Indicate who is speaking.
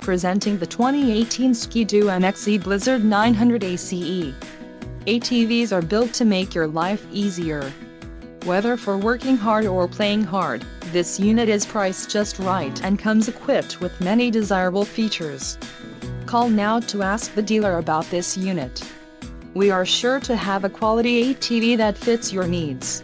Speaker 1: presenting the 2018 Ski-Doo MXZ Blizzard 900 ACE. ATVs are built to make your life easier. Whether for working hard or playing hard, this unit is priced just right and comes equipped with many desirable features. Call now to ask the dealer about this unit. We are sure to have a quality ATV that fits your needs.